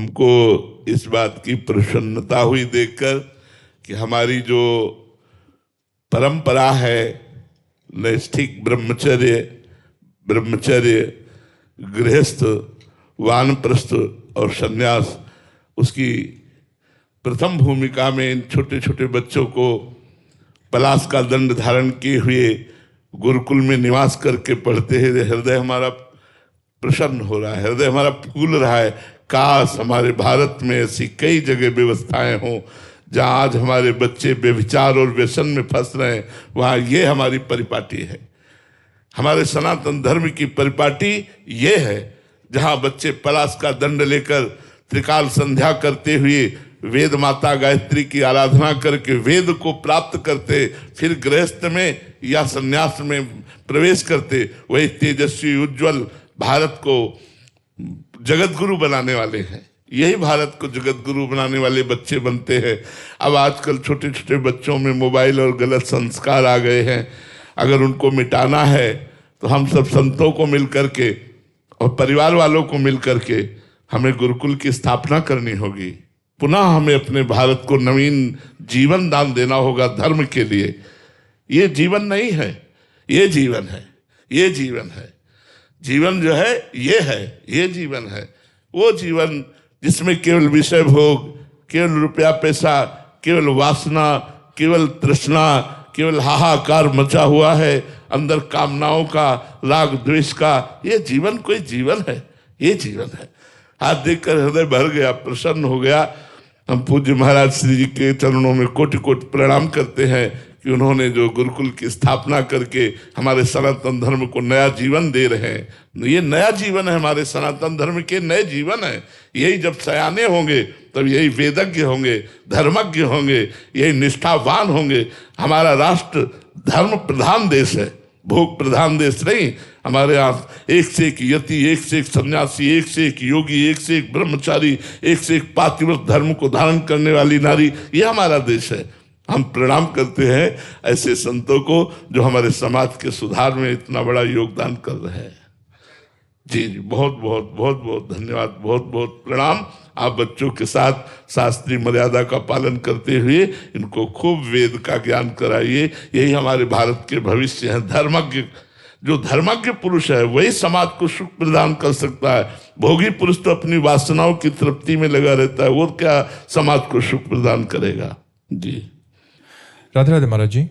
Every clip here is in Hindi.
हमको इस बात की प्रसन्नता हुई देखकर कि हमारी जो परंपरा है नैष्ठिक ब्रह्मचर्य गृहस्थ वानप्रस्थ और सन्यास, उसकी प्रथम भूमिका में इन छोटे छोटे बच्चों को पलाश का दंड धारण किए हुए गुरुकुल में निवास करके पढ़ते हैं। हृदय हमारा प्रसन्न हो रहा है, हृदय हमारा फूल रहा है। काश हमारे भारत में ऐसी कई जगह व्यवस्थाएं हों जहाँ आज हमारे बच्चे व्यभिचार और व्यसन में फंस रहे हैं, वहाँ ये हमारी परिपाटी है। हमारे सनातन धर्म की परिपाटी ये है जहाँ बच्चे पलाश का दंड लेकर त्रिकाल संध्या करते हुए वेद माता गायत्री की आराधना करके वेद को प्राप्त करते, फिर गृहस्थ में या संन्यास में प्रवेश करते, वही तेजस्वी उज्जवल भारत को जगत गुरु बनाने वाले हैं। यही भारत को जगत गुरु बनाने वाले बच्चे बनते हैं। अब आजकल छोटे छोटे बच्चों में मोबाइल और गलत संस्कार आ गए हैं। अगर उनको मिटाना है तो हम सब संतों को मिल करके और परिवार वालों को मिल करके हमें गुरुकुल की स्थापना करनी होगी। पुनः हमें अपने भारत को नवीन जीवन दान देना होगा धर्म के लिए। ये जीवन नहीं है, ये जीवन है, ये जीवन है। जीवन जो है ये जीवन है। वो जीवन जिसमें केवल विषय भोग, केवल रुपया पैसा, केवल वासना, केवल तृष्णा, केवल हाहाकार मचा हुआ है, अंदर कामनाओं का, राग द्वेष का, ये जीवन कोई जीवन है? ये जीवन है। हाथ देखकर हृदय भर गया, प्रसन्न हो गया। हम पूज्य महाराज श्री जी के चरणों में कोटि कोटि प्रणाम करते हैं कि उन्होंने जो गुरुकुल की स्थापना करके हमारे सनातन धर्म को नया जीवन दे रहे हैं। ये नया जीवन है, हमारे सनातन धर्म के नए जीवन है। यही जब सयाने होंगे तब यही वेदज्ञ होंगे, धर्मज्ञ होंगे, यही निष्ठावान होंगे। हमारा राष्ट्र धर्म प्रधान देश है, भोग प्रधान देश नहीं। हमारे यहाँ एक से एक यति, एक से एक सन्यासी, एक से एक योगी, एक से एक ब्रह्मचारी, एक से एक पातिव्रत धर्म को धारण करने वाली नारी, ये हमारा देश है। हम प्रणाम करते हैं ऐसे संतों को जो हमारे समाज के सुधार में इतना बड़ा योगदान कर रहे हैं। जी जी, बहुत बहुत बहुत बहुत धन्यवाद, बहुत बहुत प्रणाम। आप बच्चों के साथ शास्त्रीय मर्यादा का पालन करते हुए इनको खूब वेद का ज्ञान कराइए। यही हमारे भारत के भविष्य हैं। धर्मज्ञ, जो धर्मज्ञ पुरुष है वही समाज को सुख प्रदान कर सकता है। भोगी पुरुष तो अपनी वासनाओं की तृप्ति में लगा रहता है, वो क्या समाज को सुख प्रदान करेगा। जी राधे राधे महाराज जी।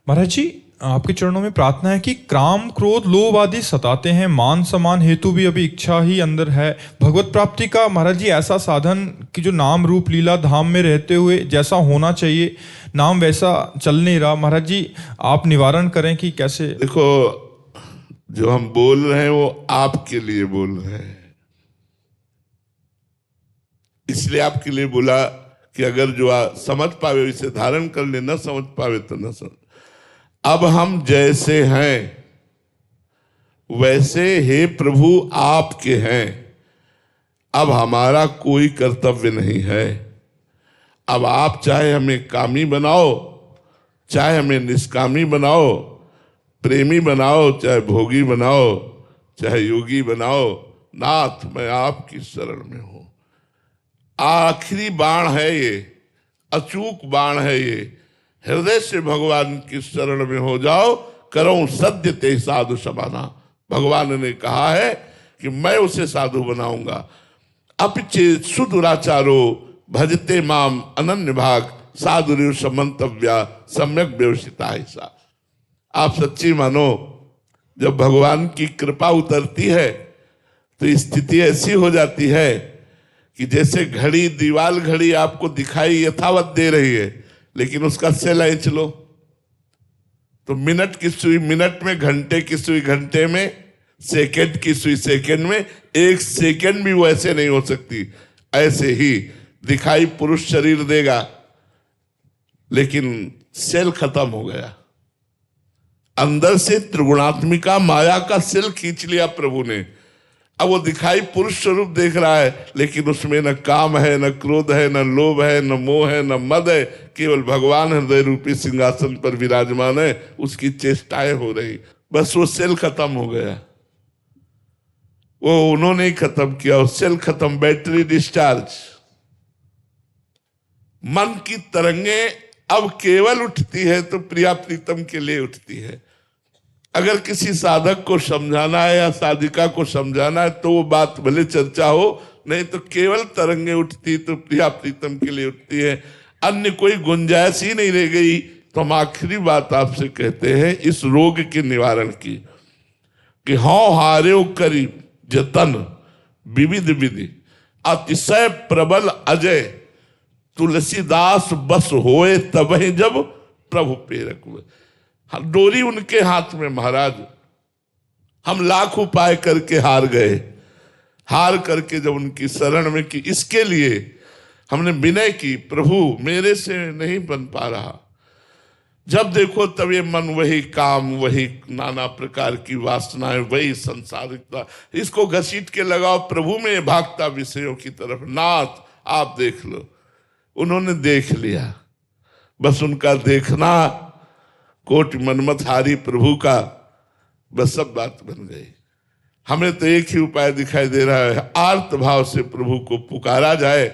महाराज जी, आपके चरणों में प्रार्थना है कि काम क्रोध लोभ आदि सताते हैं, मान सम्मान हेतु भी अभी इच्छा ही अंदर है। भगवत प्राप्ति का महाराज जी ऐसा साधन कि जो नाम रूप लीला धाम में रहते हुए जैसा होना चाहिए नाम वैसा चल नहीं रहा। महाराज जी आप निवारण करें कि कैसे। देखो, जो हम बोल रहे हैं वो आपके लिए बोल रहे हैं, इसलिए आपके लिए बोला कि अगर जो समझ पावे इसे धारण कर ले, न समझ पावे तो न समझ। अब हम जैसे हैं वैसे हे प्रभु आपके हैं। अब हमारा कोई कर्तव्य नहीं है। अब आप चाहे हमें कामी बनाओ, चाहे हमें निष्कामी बनाओ, प्रेमी बनाओ, चाहे भोगी बनाओ, चाहे योगी बनाओ, नाथ मैं आपकी शरण में हूं। आखिरी बाण है ये, अचूक बाण है ये। हृदय से भगवान की शरण में हो जाओ, करो सद्य ते साधु समाना। भगवान ने कहा है कि मैं उसे साधु बनाऊंगा। अपिचे सुदुराचारो भजते माम अनन्य भाग साधु समंतव्या सम्यक व्यवसिता ऐसा। आप सच्ची मानो, जब भगवान की कृपा उतरती है तो स्थिति ऐसी हो जाती है कि जैसे घड़ी, दीवाल घड़ी आपको दिखाई यथावत दे रही है, लेकिन उसका सेल इंच लो तो मिनट की सुई मिनट में, घंटे की सुई घंटे में, सेकंड की सुई सेकंड में, एक सेकंड भी वो ऐसे नहीं हो सकती। ऐसे ही दिखाई पुरुष शरीर देगा, लेकिन सेल खत्म हो गया। अंदर से त्रिगुणात्मिका माया का सेल खींच लिया प्रभु ने। अब वो दिखाई पुरुष स्वरूप देख रहा है, लेकिन उसमें न काम है, न क्रोध है, न लोभ है, न मोह है, न मद है। केवल भगवान हृदय रूपी सिंहासन पर विराजमान है, उसकी चेष्टाएं हो रही। बस वो सेल खत्म हो गया। वो उन्होंने ही खत्म किया, वो सेल खत्म, बैटरी डिस्चार्ज। मन की तरंगे अब केवल उठती है तो प्रिया प्रीतम के लिए उठती है। अगर किसी साधक को समझाना है या साधिका को समझाना है तो वो बात भले चर्चा हो, नहीं तो केवल तरंगे उठती तो प्रिया प्रीतम के लिए उठती है, अन्य कोई गुंजाइश ही नहीं रह गई। तो हम आखिरी बात आपसे कहते हैं इस रोग के निवारण की, कि हाँ हारे करी जतन विविध विधि अतिशय प्रबल अजय तुलसीदास बस होए तबहि जब प्रभु प्रेरक हुए। डोरी उनके हाथ में महाराज। हम लाख उपाय करके हार गए, हार करके जब उनकी शरण में कि इसके लिए हमने विनय की, प्रभु मेरे से नहीं बन पा रहा। जब देखो तब ये मन वही काम, वही नाना प्रकार की वासनाएं, वही संसारिकता, इसको घसीट के लगाओ प्रभु में भागता विषयों की तरफ। नाथ आप देख लो। उन्होंने देख लिया, बस उनका देखना कोटि मनमत हारी प्रभु का, बस सब बात बन गई। हमें तो एक ही उपाय दिखाई दे रहा है, आर्त भाव से प्रभु को पुकारा जाए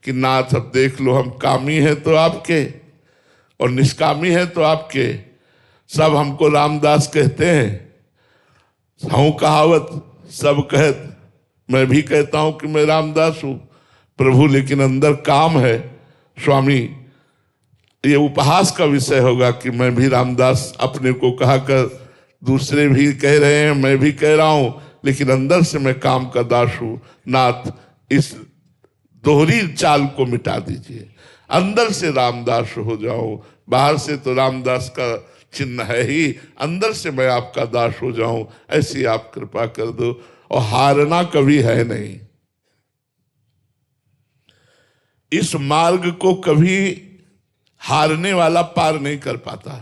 कि नाथ अब देख लो, हम कामी हैं तो आपके और निष्कामी है तो आपके। सब हमको रामदास कहते हैं, हूँ कहावत सब कहत, मैं भी कहता हूं कि मैं रामदास हूं प्रभु, लेकिन अंदर काम है स्वामी। ये उपहास का विषय होगा कि मैं भी रामदास अपने को कहा कर, दूसरे भी कह रहे हैं, मैं भी कह रहा हूं, लेकिन अंदर से मैं काम का दास हूं। नाथ इस दोहरी चाल को मिटा दीजिए, अंदर से रामदास हो जाऊं। बाहर से तो रामदास का चिन्ह है ही, अंदर से मैं आपका दास हो जाऊं, ऐसी आप कृपा कर दो। और हारना कभी है नहीं, इस मार्ग को कभी हारने वाला पार नहीं कर पाता।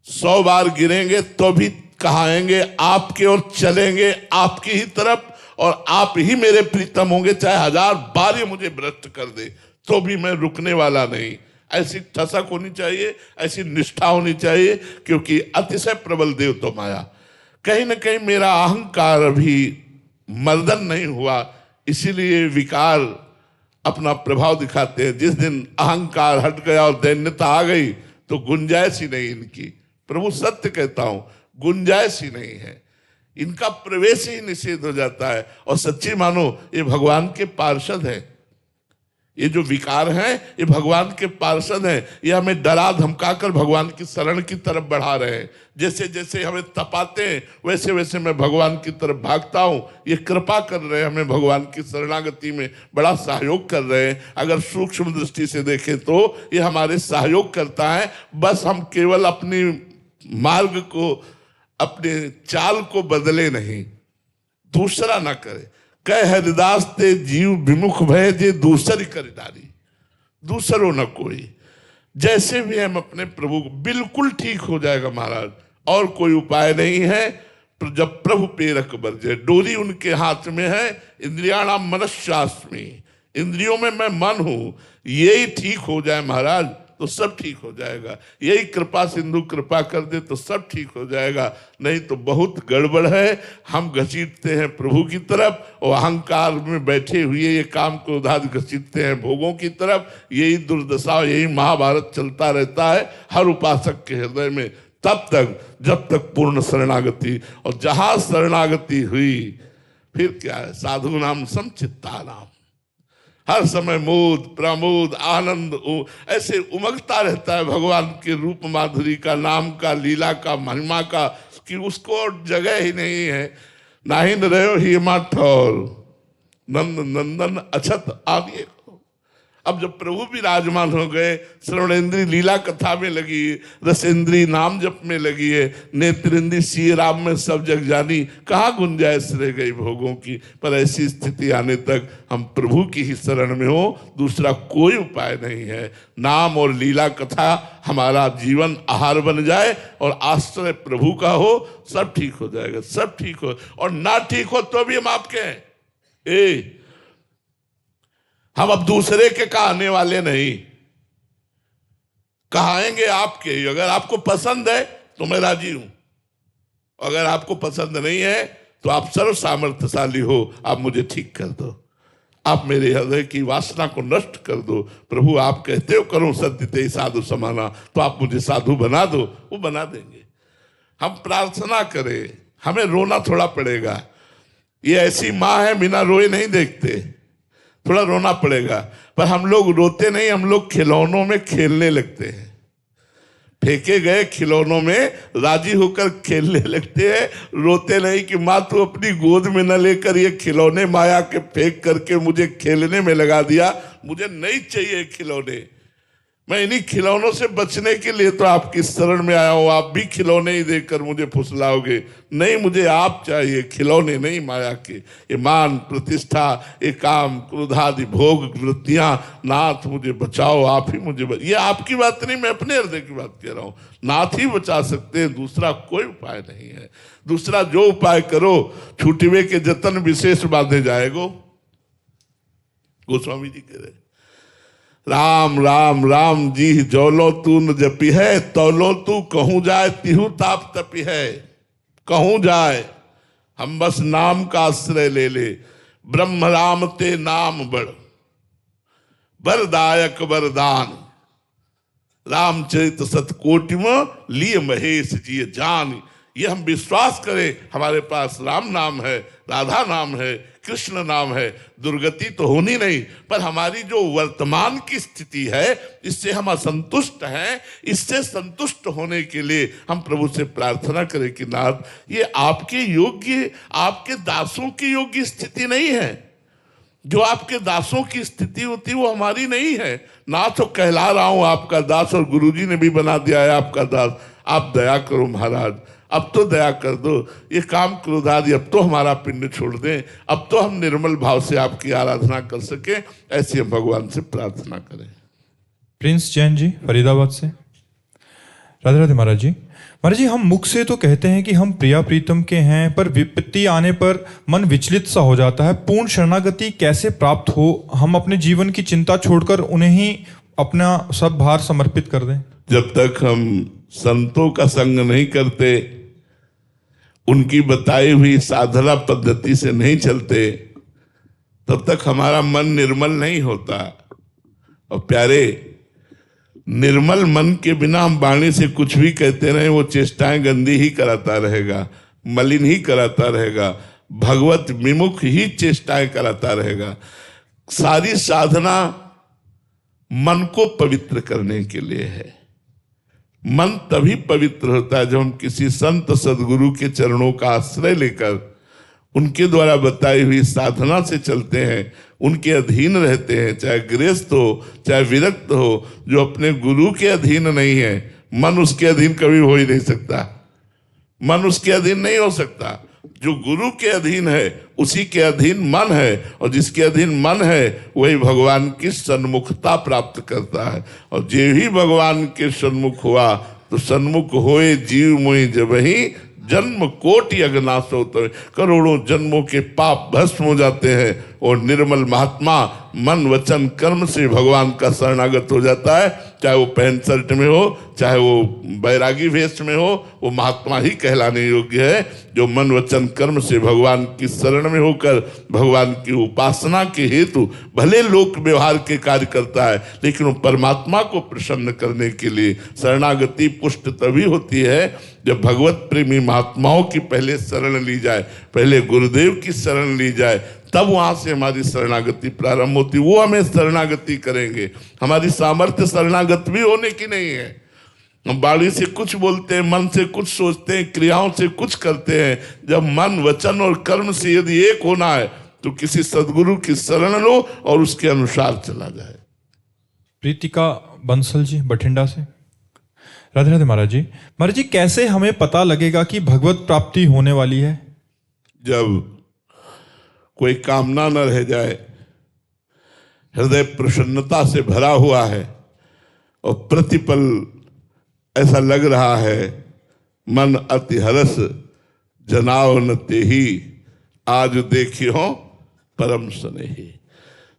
100 बार गिरेंगे तो भी कहाएंगे आपके और चलेंगे आपकी ही तरफ, और आप ही मेरे प्रीतम होंगे। चाहे 1000 बार ये मुझे भ्रष्ट कर दे तो भी मैं रुकने वाला नहीं। ऐसी ठसक होनी चाहिए, ऐसी निष्ठा होनी चाहिए, क्योंकि अतिशय प्रबल देव तो माया। कहीं ना कहीं मेरा अहंकार अभी मर्दन नहीं हुआ, इसीलिए विकार अपना प्रभाव दिखाते हैं। जिस दिन अहंकार हट गया और दैन्यता आ गई तो गुंजाइश ही नहीं इनकी। प्रभु सत्य कहता हूं, गुंजाइश ही नहीं है, इनका प्रवेश ही निषेध हो जाता है। और सच्ची मानो ये भगवान के पार्षद हैं, ये जो विकार हैं ये भगवान के पार्षद हैं। ये हमें डरा धमकाकर भगवान की शरण की तरफ बढ़ा रहे हैं। जैसे जैसे हमें तपाते हैं वैसे वैसे मैं भगवान की तरफ भागता हूं। ये कृपा कर रहे हैं, हमें भगवान की शरणागति में बड़ा सहयोग कर रहे हैं। अगर सूक्ष्म दृष्टि से देखें तो ये हमारे सहयोग करता है। बस हम केवल अपनी मार्ग को, अपने चाल को बदले नहीं, दूसरा ना करें। कह हरिदास ते जीव विमुख भय जे दूसरी करिदारी, दूसरो न कोई। जैसे भी हम अपने प्रभु को, बिल्कुल ठीक हो जाएगा महाराज, और कोई उपाय नहीं है। जब प्रभु प्रेरक बरजे, डोरी उनके हाथ में है। इंद्रियाणाम मनश्चास्मि, इंद्रियों में मैं मन हूं, यही ठीक हो जाए महाराज तो सब ठीक हो जाएगा। यही कृपा सिंधु कृपा कर दे तो सब ठीक हो जाएगा, नहीं तो बहुत गड़बड़ है। हम घसीटते हैं प्रभु की तरफ और अहंकार में बैठे हुए ये काम को उधार घसीटते हैं भोगों की तरफ। यही दुर्दशा, यही महाभारत चलता रहता है हर उपासक के हृदय में, तब तक जब तक पूर्ण शरणागति। और जहां शरणागति हुई फिर क्या है, साधु नाम समचित्ता नाम, हर समय मोद प्रमोद आनंद ऐसे उमगता रहता है भगवान के रूप माधुरी का, नाम का, लीला का, महिमा का, कि उसको जगह ही नहीं है। नाहिन रहो ही ठौर नंद नंदन अछत आदि। अब जब प्रभु विराजमान हो गए, श्रवणेन्द्री लीला कथा में लगी, रसेंद्री नाम जप में लगी है, नेत्रेंद्री श्री राम में सब जग जानी, कहाँ गुंजाइश रह गई भोगों की। पर ऐसी स्थिति आने तक हम प्रभु की ही शरण में हो, दूसरा कोई उपाय नहीं है। नाम और लीला कथा हमारा जीवन आहार बन जाए और आश्रय प्रभु का हो, सब ठीक हो जाएगा, सब ठीक हो। और ना ठीक हो तो भी हम आपके हैं। हम अब दूसरे के कहने वाले नहीं, कहाएंगे आपके। अगर आपको पसंद है तो मैं राजी हूं, अगर आपको पसंद नहीं है तो आप सर्व सामर्थ्यशाली हो, आप मुझे ठीक कर दो, आप मेरे हृदय की वासना को नष्ट कर दो। प्रभु आप कहते हो करो सत्य ते साधु समाना, तो आप मुझे साधु बना दो। वो बना देंगे। हम प्रार्थना करें, हमें रोना थोड़ा पड़ेगा। ये ऐसी माँ है बिना रोए नहीं देखते, थोड़ा रोना पड़ेगा। पर हम लोग रोते नहीं, हम लोग खिलौनों में खेलने लगते हैं। फेंके गए खिलौनों में राजी होकर खेलने लगते हैं, रोते नहीं कि माँ तू अपनी गोद में न लेकर ये खिलौने माया के फेंक करके मुझे खेलने में लगा दिया। मुझे नहीं चाहिए खिलौने, मैं इन्हीं खिलौनों से बचने के लिए तो आपकी शरण में आया हूं। आप भी खिलौने ही देकर मुझे फुसलाओगे, नहीं मुझे आप चाहिए, खिलौने नहीं माया के। ये मान प्रतिष्ठा, ये काम क्रोधादि भोग वृत्तियां, नाथ मुझे बचाओ, आप ही मुझे ये आपकी बात नहीं, मैं अपने हृदय की बात कह रहा हूं। नाथ ही बचा सकते हैं, दूसरा कोई उपाय नहीं है। दूसरा जो उपाय करो छूटवे के जतन विशेष बांधे जाएगो, गोस्वामी जी कह रहे। राम राम राम जी जौलो तू न जपी है, तौलो तू कहूं जाए तिहु ताप तपी है। कहूं जाए हम बस नाम का आश्रय ले ले, ब्रह्म राम ते नाम बड़ वरदायक वरदान। रामचरित सतकोटि में लिए महेश जी जान। ये हम विश्वास करें, हमारे पास राम नाम है, राधा नाम है, कृष्ण नाम है। दुर्गति तो होनी नहीं, पर हमारी जो वर्तमान की स्थिति है इससे हम असंतुष्ट हैं। इससे संतुष्ट होने के लिए हम प्रभु से प्रार्थना करें कि नाथ ये आपके योग्य, आपके दासों की योग्य स्थिति नहीं है। जो आपके दासों की स्थिति होती वो हमारी नहीं है। ना तो कहला रहा हूं आपका दास, और गुरुजी ने भी बना दिया है आपका दास। आप दया करो महाराज, अब तो दया कर दो, ये काम क्रोधादि अब तो हमारा पिंड छोड़ दें, अब तो हम निर्मल भाव से आपकी आराधना कर सकें। ऐसी हम भगवान से प्रार्थना करें। प्रिंस जैन जी फरीदाबाद से। राधे राधे महाराज जी। महाराज जी, हम मुख से तो कहते हैं कि हम प्रिया प्रीतम के हैं, पर विपत्ति आने पर मन विचलित सा हो जाता है। पूर्ण शरणागति कैसे प्राप्त हो? हम अपने जीवन की चिंता छोड़कर उन्हें ही अपना सब भार समर्पित कर दें। जब तक हम संतों का संग नहीं करते, उनकी बताई हुई साधना पद्धति से नहीं चलते, तब तक हमारा मन निर्मल नहीं होता। और प्यारे, निर्मल मन के बिना हम वाणी से कुछ भी कहते रहे, वो चेष्टाएं गंदी ही कराता रहेगा, मलिन ही कराता रहेगा, भगवत विमुख ही चेष्टाएं कराता रहेगा। सारी साधना मन को पवित्र करने के लिए है। मन तभी पवित्र होता है जब हम किसी संत सदगुरु के चरणों का आश्रय लेकर उनके द्वारा बताई हुई साधना से चलते हैं, उनके अधीन रहते हैं। चाहे गृहस्थ हो, चाहे विरक्त हो, जो अपने गुरु के अधीन नहीं है, मन उसके अधीन कभी हो ही नहीं सकता। मन उसके अधीन नहीं हो सकता। जो गुरु के अधीन है उसी के अधीन मन है, और जिसके अधीन मन है वही भगवान की सन्मुखता प्राप्त करता है। और जे ही भगवान के सन्मुख हुआ तो सन्मुख होए जीव मोहि जबहि जन्म कोटि अगनाश होते हैं। करोड़ों जन्मों के पाप भस्म हो जाते हैं, और निर्मल महात्मा मन वचन कर्म से भगवान का शरणागत हो जाता है। चाहे वो पैंट शर्ट में हो, चाहे वो बैरागी वेश में हो, वो महात्मा ही कहलाने योग्य है जो मन वचन कर्म से भगवान की शरण में होकर भगवान की उपासना के हेतु भले लोक व्यवहार के कार्य करता है, लेकिन वो परमात्मा को प्रसन्न करने के लिए शरणागति पुष्ट तभी होती है जब भगवत प्रेमी महात्माओं की पहले शरण ली जाए, पहले गुरुदेव की शरण ली जाए, तब वहां से हमारी शरणागति प्रारंभ होती। वो हमें शरणागति करेंगे। हमारी सामर्थ्य शरणागत भी होने की नहीं है। हम वाणी से कुछ बोलते हैं, मन से कुछ सोचते हैं, क्रियाओं से कुछ करते हैं। जब मन वचन और कर्म से यदि एक होना है तो किसी सदगुरु की शरण लो और उसके अनुसार चला जाए। प्रीतिका बंसल जी बठिंडा से। राधे राधे महाराज जी। महाराज जी, कैसे हमें पता लगेगा कि भगवत प्राप्ति होने वाली है? जब कोई कामना न रह जाए, हृदय प्रसन्नता से भरा हुआ है और प्रतिपल ऐसा लग रहा है मन अति हरस जनाव न तेहि आज देखी हो परम स्नेही।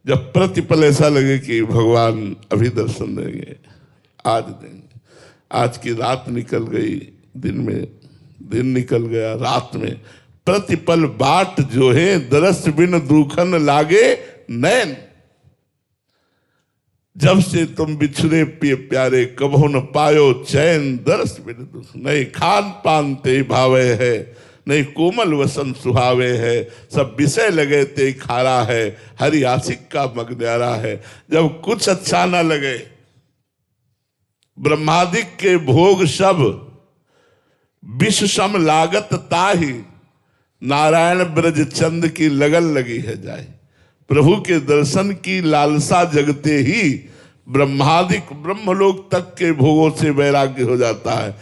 जब प्रतिपल ऐसा लगे कि भगवान अभी दर्शन देंगे, आज देंगे, आज की रात निकल गई, दिन में दिन निकल गया, रात में प्रतिपल बाट जो है, दरस बिन दूखन लागे नैन। जब से तुम बिछड़े पिए प्यारे, कबहु न पायो चैन, दरस बिन दुख। नहीं खान पान ते भावे है, नहीं कोमल वसन सुहावे है, सब विषय लगे ते खारा है, हरि आशिक का मग न्यारा है। जब कुछ अच्छा ना लगे, ब्रह्मादिक के भोग सब विष सम लागत ताही, नारायण ब्रज चंद की लगन लगी है जाए। प्रभु के दर्शन की लालसा जगते ही ब्रह्मादिक ब्रह्मलोक तक के भोगों से वैराग्य हो जाता है।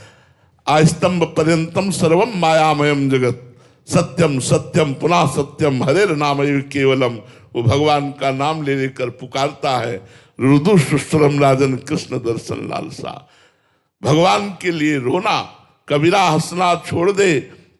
आस्तंभ पर्यंतम सर्वम मायामयम जगत, सत्यम सत्यम पुनः सत्यम हरेर नामैव केवलम। वो भगवान का नाम ले लेकर पुकारता है, रुदु सुश्रम राजन कृष्ण दर्शन लालसा। भगवान के लिए रोना, कबीरा हंसना छोड़ दे,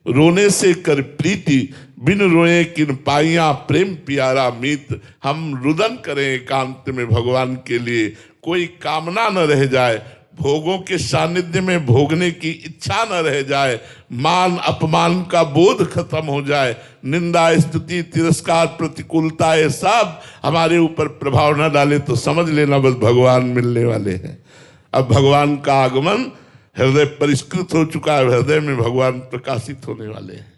रोने से कर प्रीति, बिन रोए किन पाइया प्रेम प्यारा मीत। हम रुदन करें एकांत में भगवान के लिए, कोई कामना न रह जाए, भोगों के सानिध्य में भोगने की इच्छा न रह जाए, मान अपमान का बोध खत्म हो जाए, निंदा स्तुति तिरस्कार प्रतिकूलता ये सब हमारे ऊपर प्रभाव न डाले तो समझ लेना बस भगवान मिलने वाले हैं। अब भगवान का आगमन हृदय परिष्कृत हो चुका है, हृदय में भगवान प्रकाशित होने वाले हैं।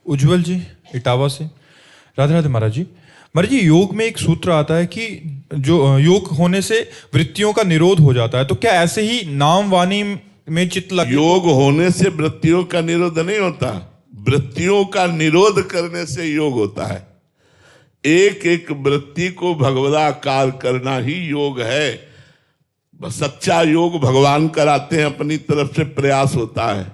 उज्जवल जी इटावा से, राधे राधे महाराज जी। महाराज जी, योग में एक सूत्र आता है कि जो योग होने से वृत्तियों का निरोध हो जाता है, तो क्या ऐसे ही नाम वाणी में चित्त लग? योग होने से वृत्तियों का निरोध नहीं होता, वृत्तियों का निरोध करने से योग होता है। एक एक वृत्ति को भगवदाकार करना ही योग है। सच्चा योग भगवान कराते हैं, अपनी तरफ से प्रयास होता है।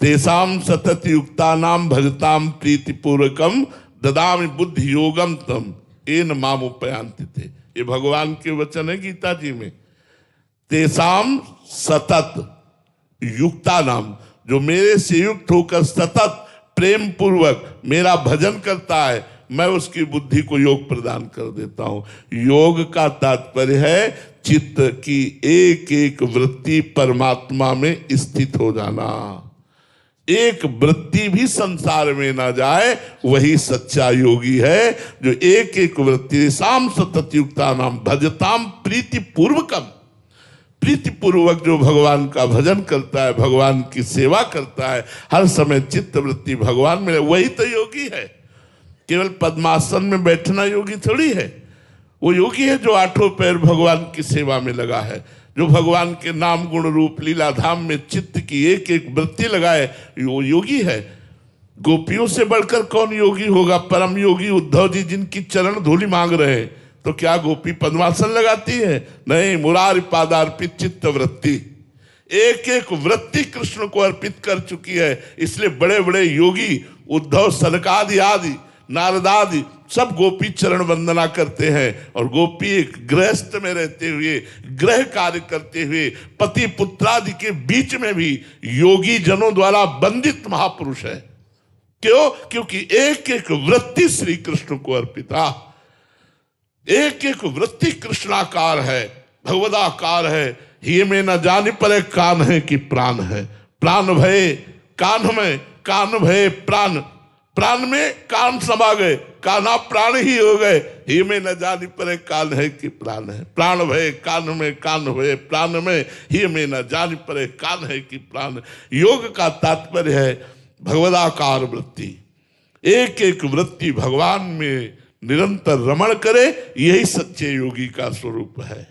तेसाम सतत युक्ता नाम भजताम प्रीति पूर्वकम ददामि बुद्धि योगम तम एन माम उपयांति थे। ये भगवान के वचन है गीता जी में। तेसाम सतत युक्ता नाम, जो मेरे से युक्त होकर सतत प्रेम पूर्वक मेरा भजन करता है, मैं उसकी बुद्धि को योग प्रदान कर देता हूं। योग का तात्पर्य है चित्त की एक एक वृत्ति परमात्मा में स्थित हो जाना। एक वृत्ति भी संसार में ना जाए, वही सच्चा योगी है जो एक एक वृत्ति साम सतत युक्ता नाम भजताम प्रीति पूर्वकम, प्रीति पूर्वक जो भगवान का भजन करता है, भगवान की सेवा करता है, हर समय चित्त वृत्ति भगवान में, वही तो योगी है। केवल पद्मासन में बैठना योगी थोड़ी है। वो योगी है जो आठों पैर भगवान की सेवा में लगा है, जो भगवान के नाम गुण रूप लीला धाम में चित्त की एक एक वृत्ति लगाए, वो योगी है। गोपियों से बढ़कर कौन योगी होगा? परम योगी उद्धव जी जिनकी चरण धूलि मांग रहे हैं, तो क्या गोपी पद्मासन लगाती है? नहीं, मुरारी पादार्पित चित्त वृत्ति, एक एक वृत्ति कृष्ण को अर्पित कर चुकी है। इसलिए बड़े बड़े योगी उद्धव सनकादि आदि नारदादि सब गोपी चरण वंदना करते हैं। और गोपी एक गृहस्थ में रहते हुए, गृह कार्य करते हुए, पति पुत्रादि के बीच में भी योगी जनों द्वारा वंदित महापुरुष है। क्यों? क्योंकि एक एक वृत्ति श्री कृष्ण को अर्पित, एक एक वृत्ति कृष्णाकार है, भगवदाकार है। ही में न जाने पर कान है कि प्राण है, प्राण भय कान में, कान भय प्राण, प्राण में कान समा गए, काना प्राण ही हो गए। ही में न जानी पर कान है कि प्राण है, प्राण भय कान में, कान भय प्राण में, ही में न जानी पर कान है कि प्राण। योग का तात्पर्य है भगवदाकार वृत्ति, एक एक वृत्ति भगवान में निरंतर रमण करे, यही सच्चे योगी का स्वरूप है।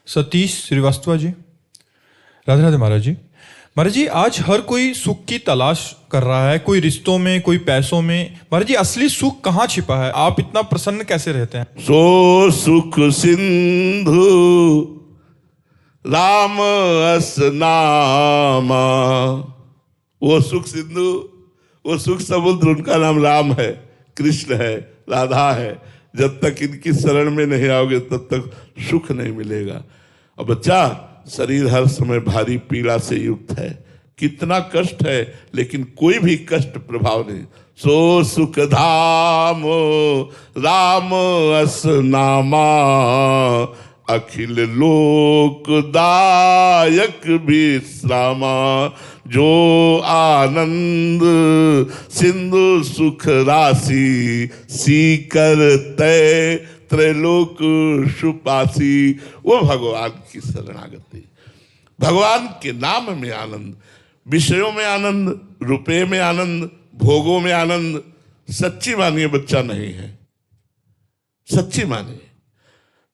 सतीश श्रीवास्तव जी, राधे राधे महाराज जी। महाराज जी, आज हर कोई सुख की तलाश कर रहा है, कोई रिश्तों में, कोई पैसों में। महाराज जी, असली सुख कहाँ छिपा है? आप इतना प्रसन्न कैसे रहते हैं? सो सुख सिंधु राम अस नामा, वो सुख सिंधु, वो सुख समुद्र, उनका नाम राम है, कृष्ण है, राधा है। जब तक इनकी शरण में नहीं आओगे तब तक सुख नहीं मिलेगा। और बच्चा, शरीर हर समय भारी पीड़ा से युक्त है, कितना कष्ट है, लेकिन कोई भी कष्ट प्रभाव नहीं। सो सुख धाम राम अस नामा, अखिल लोकदायक विश्रामा, जो आनंद सिंधु सुख राशि, सीकर तय त्रैलोक सुपासी। वो भगवान की शरणागति, भगवान के नाम में आनंद, विषयों में आनंद, रुपये में आनंद, भोगों में आनंद। सच्ची मानिए बच्चा नहीं है, सच्ची मानिए।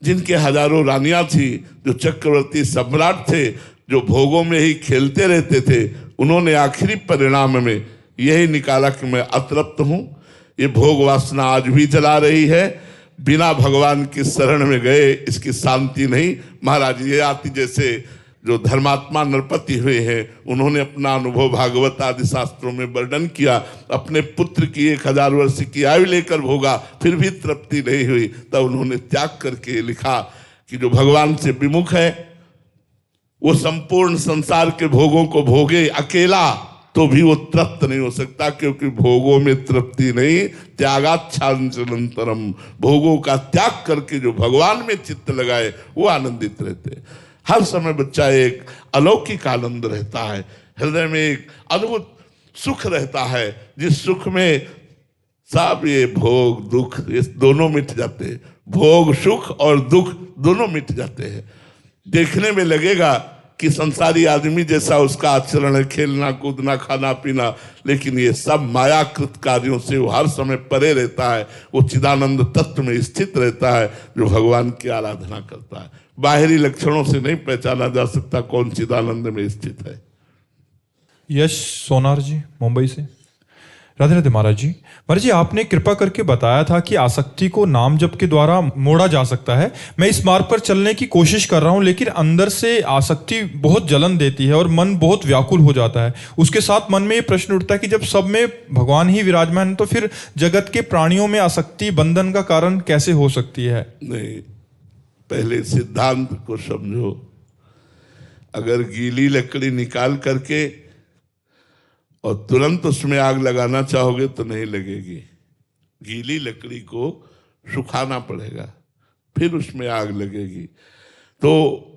जिनके हजारों रानियां थी, जो चक्रवर्ती सम्राट थे, जो भोगों में ही खेलते रहते थे, उन्होंने आखिरी परिणाम में यही निकाला कि मैं अतृप्त हूं। ये भोग वासना आज भी चला रही है। बिना भगवान की शरण में गए इसकी शांति नहीं। महाराज ये आती जैसे जो धर्मात्मा नरपति हुए हैं, उन्होंने अपना अनुभव भागवत आदि शास्त्रों में वर्णन किया। अपने पुत्र की 1000 वर्ष की आयु लेकर भोगा, फिर भी तृप्ति नहीं हुई, तब उन्होंने त्याग करके लिखा कि जो भगवान से विमुख है वो संपूर्ण संसार के भोगों को भोगे अकेला, तो भी वो तृप्त नहीं हो सकता, क्योंकि भोगों में तृप्ति नहीं, त्यागाच्छांचलंतरम। भोगों का त्याग करके जो भगवान में चित्त लगाए वो आनंदित रहते। हर समय बच्चा एक अलौकिक आनंद रहता है, हृदय में एक अद्भुत सुख रहता है, जिस सुख में सब ये भोग दुख ये दोनों मिट जाते हैं। भोग सुख और दुख दोनों मिट जाते हैं। देखने में लगेगा कि संसारी आदमी जैसा उसका आचरण है, खेलना कूदना खाना पीना, लेकिन ये सब मायाकृत कार्यों से वो हर समय परे रहता है। वो चिदानंद तत्व में स्थित रहता है, जो भगवान की आराधना करता है। बाहरी लक्षणों से नहीं पहचाना जा सकता कौन चिदानंद में स्थित है। यश सोनार जी मुंबई से। राधे राधे महाराज जी। महाराज जी, आपने कृपा करके बताया था कि आसक्ति को नाम जप के द्वारा मोड़ा जा सकता है। मैं इस मार्ग पर चलने की कोशिश कर रहा हूं, लेकिन अंदर से आसक्ति बहुत जलन देती है और मन बहुत व्याकुल हो जाता है। उसके साथ मन में ये प्रश्न उठता है कि जब सब में भगवान ही विराजमान है, तो फिर जगत के प्राणियों में आसक्ति बंधन का कारण कैसे हो सकती है? नहीं, पहले सिद्धांत को समझो। अगर गीली लकड़ी निकाल करके और तुरंत उसमें आग लगाना चाहोगे तो नहीं लगेगी। गीली लकड़ी को सुखाना पड़ेगा, फिर उसमें आग लगेगी। तो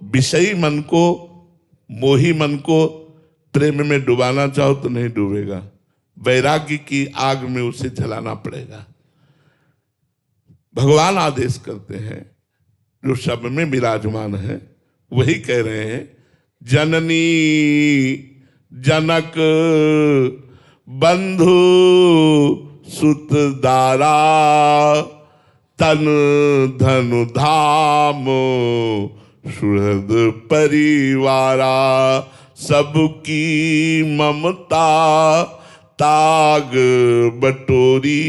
विषयी मन को, मोही मन को प्रेम में डुबाना चाहो तो नहीं डूबेगा। वैराग्य की आग में उसे जलाना पड़ेगा। भगवान आदेश करते हैं, जो सब में विराजमान है वही कह रहे हैं, जननी जनक बंधु सुत दारा, तन धनु धाम सुहृद परिवारा, सबकी ममता ताग बटोरी,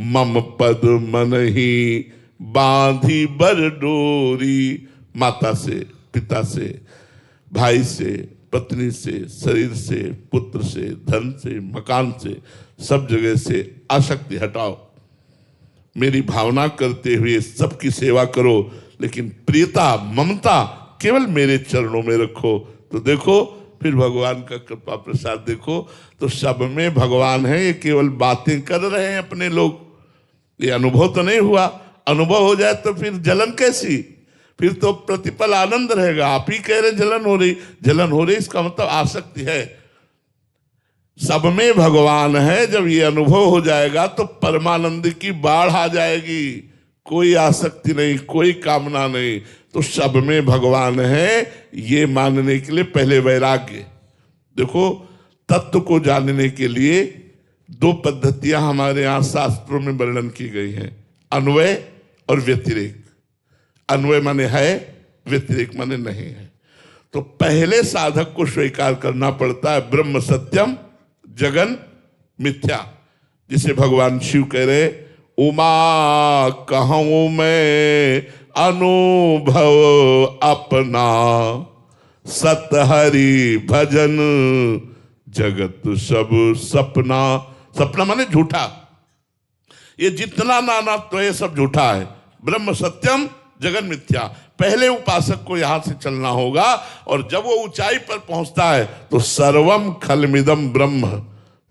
मम पद मन ही बांधी बर डोरी। माता से, पिता से, भाई से, पत्नी से, शरीर से, पुत्र से, धन से, मकान से, सब जगह से आसक्ति हटाओ। मेरी भावना करते हुए सबकी सेवा करो, लेकिन प्रियता ममता केवल मेरे चरणों में रखो। तो देखो फिर भगवान का कृपा प्रसाद देखो, तो सब में भगवान है। ये केवल बातें कर रहे हैं अपने लोग, ये अनुभव तो नहीं हुआ। अनुभव हो जाए तो फिर जलन कैसी? फिर तो प्रतिपल आनंद रहेगा। आप ही कह रहे जलन हो रही, जलन हो रही, इसका मतलब आसक्ति है। सब में भगवान है, जब ये अनुभव हो जाएगा तो परमानंद की बाढ़ आ जाएगी। कोई आसक्ति नहीं, कोई कामना नहीं, तो सब में भगवान है, ये मानने के लिए पहले वैराग्य। देखो, तत्व को जानने के लिए 2 पद्धतियां हमारे यहाँ शास्त्रों में वर्णन की गई हैं, अन्वय और व्यतिरेक। अन्वय माने है, व्यतिरेक माने नहीं है। तो पहले साधक को स्वीकार करना पड़ता है ब्रह्म सत्यम जगन मिथ्या, जिसे भगवान शिव कह रहे, उमा कहूं मैं अनुभव अपना, सत हरि भजन जगत सब सपना। सपना माने झूठा। ये जितना नाना तो ये सब झूठा है। ब्रह्म सत्यम जगन मिथ्या। पहले उपासक को यहां से चलना होगा, और जब वो ऊंचाई पर पहुंचता है तो सर्वम खलमिदम ब्रह्म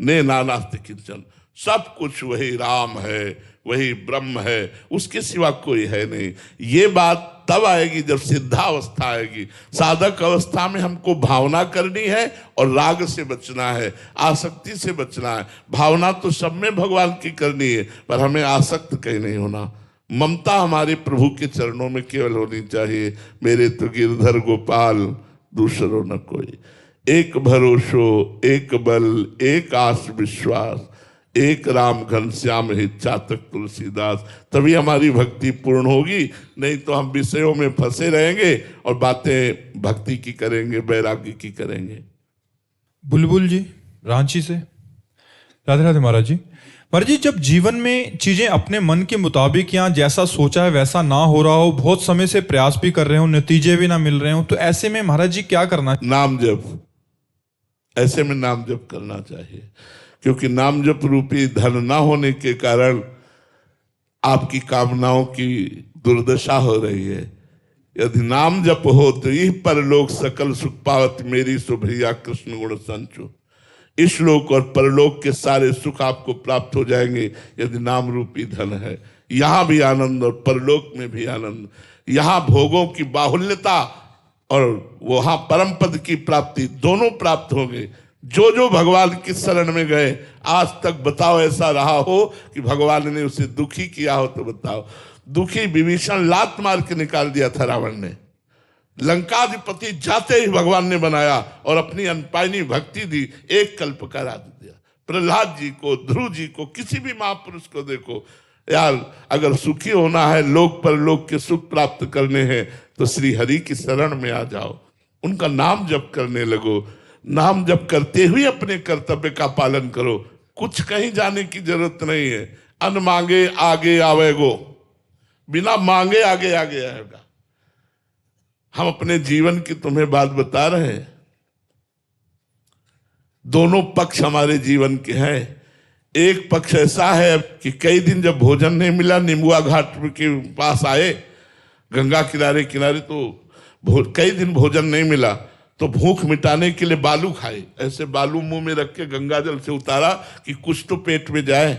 ने नानास्ति किंचन। सब कुछ वही राम है, वही ब्रह्म है, उसके सिवा कोई है नहीं। ये बात तब आएगी जब सिद्धावस्था आएगी। साधक अवस्था में हमको भावना करनी है और राग से बचना है, आसक्ति से बचना है। भावना तो सब में भगवान की करनी है, पर हमें आसक्त कहीं नहीं होना। ममता हमारे प्रभु के चरणों में केवल होनी चाहिए। मेरे तो गिरधर गोपाल दूसरो न कोई, एक भरोसो एक बल एक आस विश्वास, एक राम घनश्याम ही चातक तुलसीदास। तभी हमारी भक्ति पूर्ण होगी, नहीं तो हम विषयों में फंसे रहेंगे और बातें भक्ति की करेंगे, वैराग्य की करेंगे। बुलबुल जी रांची से, राधे राधे महाराज जी। महाराज जी, जब जीवन में चीजें अपने मन के मुताबिक या जैसा सोचा है वैसा ना हो रहा हो, बहुत समय से प्रयास भी कर रहे हो, नतीजे भी ना मिल रहे हो, तो ऐसे में महाराज जी क्या करना? नाम जप, ऐसे में नाम जप करना चाहिए, क्योंकि नाम जप रूपी धन ना होने के कारण आपकी कामनाओं की दुर्दशा हो रही है। यदि नाम जप हो तो यही परलोक सकल सुख पावत मेरी सुभैया कृष्ण गुण संचु। इस लोक और परलोक के सारे सुख आपको प्राप्त हो जाएंगे यदि नाम रूपी धन है। यहाँ भी आनंद और परलोक में भी आनंद, यहाँ भोगों की बाहुल्यता और वहां परम पद की प्राप्ति दोनों प्राप्त होंगे। जो जो भगवान की शरण में गए, आज तक बताओ ऐसा रहा हो कि भगवान ने उसे दुखी किया हो तो बताओ। दुखी विभीषण लात मार के निकाल दिया था रावण ने, लंकाधिपति जाते ही भगवान ने बनाया और अपनी अनपायनी भक्ति दी, एक कल्प का राज्य दिया। प्रहलाद जी को, ध्रुव जी को, किसी भी महापुरुष को देखो यार, अगर सुखी होना है, लोक परलोक के सुख प्राप्त करने हैं, तो श्री हरि की शरण में आ जाओ, उनका नाम जप करने लगो। नाम जप करते हुए अपने कर्तव्य का पालन करो, कुछ कहीं जाने की जरूरत नहीं है। अन मांगे आगे आवेगो, बिना मांगे आगे आगे आएगा। हम अपने जीवन की तुम्हें बात बता रहे हैं, दोनों पक्ष हमारे जीवन के हैं। एक पक्ष ऐसा है कि कई दिन जब भोजन नहीं मिला, निमुआ घाट के पास आए, गंगा किनारे किनारे, तो कई दिन भोजन नहीं मिला, तो भूख मिटाने के लिए बालू खाए। ऐसे बालू मुंह में रख के गंगा जल से उतारा कि कुछ तो पेट में जाए,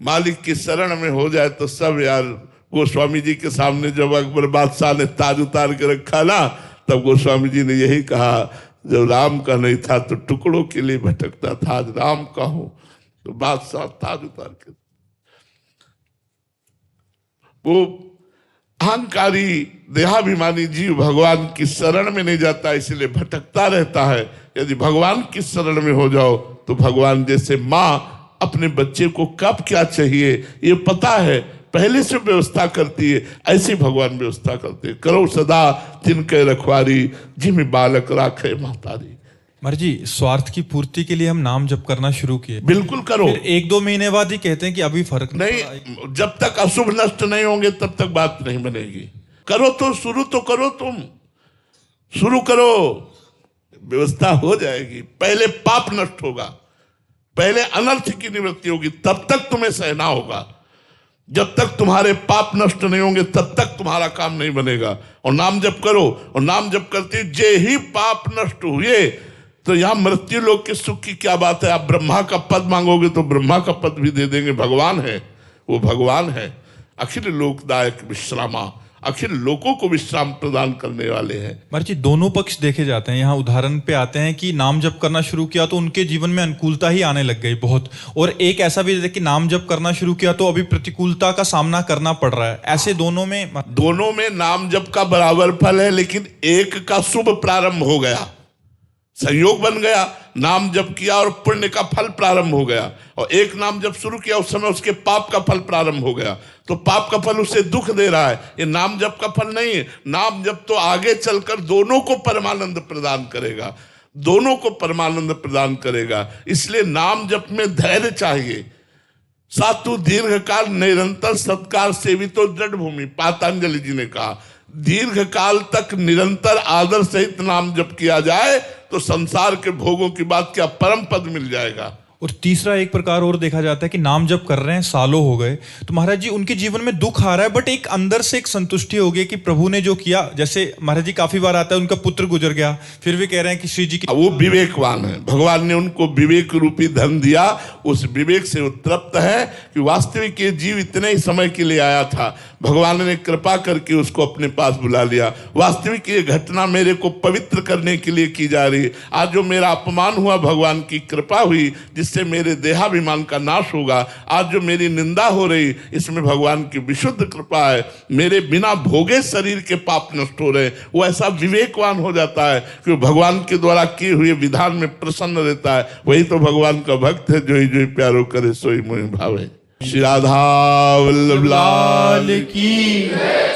मालिक की शरण में हो जाए तो सब। यार गोस्वामी जी के सामने जब अकबर बादशाह ने ताज उतार के रखा ना, तब गोस्वामी जी ने यही कहा, जब राम का नहीं था तो टुकड़ों के लिए भटकता था, आज राम का हो तो बादशाह ताज उतार के। वो अहंकारी देहाभिमानी जीव भगवान की शरण में नहीं जाता, इसलिए भटकता रहता है। यदि भगवान की शरण में हो जाओ तो भगवान जैसे माँ अपने बच्चे को कब क्या चाहिए ये पता है, पहले से व्यवस्था करती है, ऐसी भगवान व्यवस्था करते हैं। करो सदा तिनके रखवारी, जिम बालक राखे महतारी। महाराज जी, स्वार्थ की पूर्ति के लिए हम नाम जप करना शुरू किए, बिल्कुल करो। फिर 1-2 महीने बाद ही कहते हैं कि अभी फर्क नहीं, जब तक अशुभ नष्ट नहीं होंगे तब तक बात नहीं बनेगी। करो तो शुरू तो करो, तुम शुरू करो, व्यवस्था हो जाएगी। पहले पाप नष्ट होगा, पहले अनर्थ की निवृत्ति होगी, तब तक तुम्हें सहना होगा। जब तक तुम्हारे पाप नष्ट नहीं होंगे तब तक तुम्हारा काम नहीं बनेगा। और नाम जप करो, और नाम जप करते जे ही पाप नष्ट हुए तो यहां मृत्यु लोक के सुख की क्या बात है। आप ब्रह्मा का पद मांगोगे तो ब्रह्मा का पद भी दे देंगे। भगवान है, वो भगवान है, अखिल लोकदायक विश्रामा, अखिल लोकों को विश्राम प्रदान करने वाले हैं। महाराज जी, दोनों पक्ष देखे जाते हैं। यहाँ उदाहरण पे आते हैं कि नाम जप करना शुरू किया तो उनके जीवन में अनुकूलता ही आने लग गई बहुत, और एक ऐसा भी है कि नाम जप करना शुरू किया तो अभी प्रतिकूलता का सामना करना पड़ रहा है। ऐसे दोनों में नाम जप का बराबर फल है, लेकिन एक का शुभ प्रारंभ हो गया, संयोग बन गया, नाम जप किया और पुण्य का फल प्रारंभ हो गया, और एक नाम जप शुरू किया उस समय उसके पाप का फल प्रारंभ हो गया, तो पाप का फल उसे दुख दे रहा है। ये नाम जप का फल नहीं है। नाम जप तो आगे चलकर दोनों को परमानंद प्रदान करेगा, दोनों को परमानंद प्रदान करेगा। इसलिए नाम जप में धैर्य चाहिए। सातु दीर्घ काल निरंतर सत्कार सेवितो दृढ़ भूमि, पातंजलि जी ने कहा, दीर्घ काल तक निरंतर आदर सहित नाम जप किया जाए तो संसार के भोगों की बात क्या, परम पद मिल जाएगा। और तीसरा एक प्रकार और देखा जाता है कि नाम जप कर रहे हैं, सालों हो गए, तो महाराज जी उनके जीवन में दुख आ रहा है, बट एक अंदर से एक संतुष्टि हो गई कि प्रभु ने जो किया। जैसे महाराज जी काफी बार आता है उनका पुत्र गुजर गया, फिर भी कह रहे हैं कि श्री जी की, वो विवेकवान है, भगवान ने उनको विवेक रूपी धन दिया, उस विवेक से वो तृप्त है कि वास्तविक ये जीव इतने ही समय के लिए आया था, भगवान ने कृपा करके उसको अपने पास बुला लिया। वास्तविक ये घटना मेरे को पवित्र करने के लिए की जा रही है। आज जो मेरा अपमान हुआ, भगवान की कृपा हुई जिससे मेरे देहाभिमान का नाश होगा। आज जो मेरी निंदा हो रही, इसमें भगवान की विशुद्ध कृपा है। मेरे बिना भोगे शरीर के पाप नष्ट हो रहे। वो ऐसा विवेकवान हो जाता है कि भगवान के द्वारा किए हुए विधान में प्रसन्न रहता है। वही तो भगवान का भक्त है, जो ही प्यारो करे सोई मोहि भावे। श्री राधा वल्लभ लाल की।